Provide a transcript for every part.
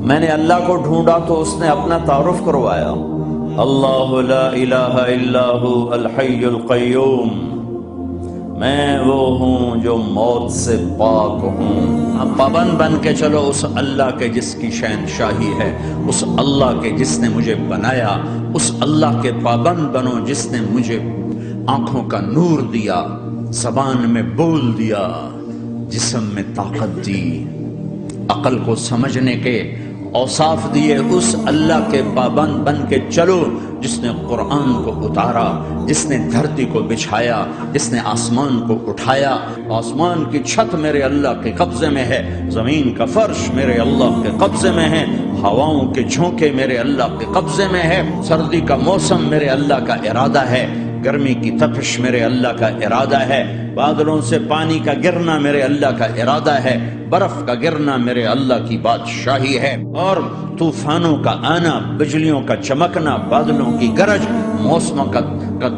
میں نے اللہ کو ڈھونڈا تو اس نے اپنا تعارف کروایا، اللہ لا الہ الا ہو الحی القیوم، میں وہ ہوں جو موت سے پاک ہوں۔ اب پابند بن کے چلو اس اللہ کے جس کی شہنشاہی ہے، اس اللہ کے جس نے مجھے بنایا، اس اللہ کے پابند بنو جس نے مجھے آنکھوں کا نور دیا، زبان میں بول دیا، جسم میں طاقت دی، عقل کو سمجھنے کے اوصاف دیے۔ اس اللہ کے پابند بن کے چلو جس نے قرآن کو اتارا، جس نے دھرتی کو بچھایا، جس نے آسمان کو اٹھایا۔ آسمان کی چھت میرے اللہ کے قبضے میں ہے، زمین کا فرش میرے اللہ کے قبضے میں ہے، ہواؤں کے جھونکے میرے اللہ کے قبضے میں ہے، سردی کا موسم میرے اللہ کا ارادہ ہے، گرمی کی تپش میرے اللہ کا ارادہ ہے، بادلوں سے پانی کا گرنا میرے اللہ کا ارادہ ہے، برف کا گرنا میرے اللہ کی بادشاہی ہے، اور طوفانوں کا آنا، بجلیوں کا چمکنا، بادلوں کی گرج، موسموں کا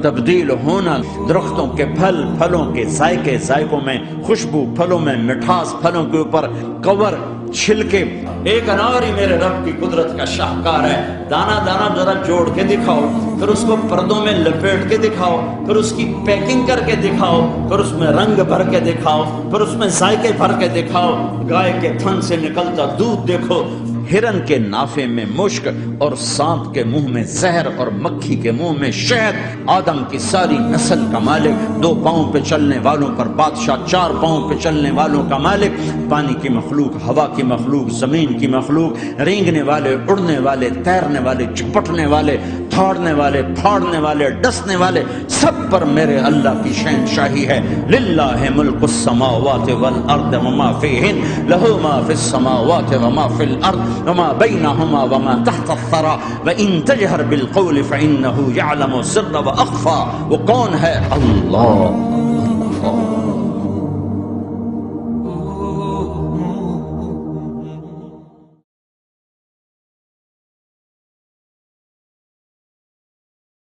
تبدیل ہونا، درختوں کے پھل، پھلوں کے ذائقے، ذائقوں میں خوشبو، پھلوں میں مٹھاس، پھلوں کے اوپر کور، چھلکے۔ ایک انار ہی میرے رب کی قدرت کا شاہکار ہے، دانا دانا ذرا جوڑ کے دکھاؤ، پھر اس کو پردوں میں لپیٹ کے دکھاؤ، پھر اس کی پیکنگ کر کے دکھاؤ، پھر اس میں رنگ بھر کے دکھاؤ، پھر اس میں ذائقے بھر کے دکھاؤ، گائے کے تھن سے نکلتا دودھ دیکھو، ہرن کے نافے میں مشک اور سانپ کے منہ میں زہر اور مکھی کے منہ میں شہد، آدم کی ساری نسل کا مالک، 2 پاؤں پہ چلنے والوں پر بادشاہ، 4 پاؤں پہ چلنے والوں کا مالک، پانی کی مخلوق، ہوا کی مخلوق، زمین کی مخلوق، رینگنے والے، اڑنے والے، تیرنے والے، چپٹنے والے، دھاڑنے والے، پھاڑنے والے، ڈسنے والے، سب پر میرے اللہ کی شہنشاہی ہے۔ للہ ملک السماوات والارض وما فیہن، لہ ما فی السماوات وما فی الارض وما بینہما وما تحت الثری وان تجہر بالقول فانہ یعلم السر واخفی۔ وہ کون ہے؟ اللہ۔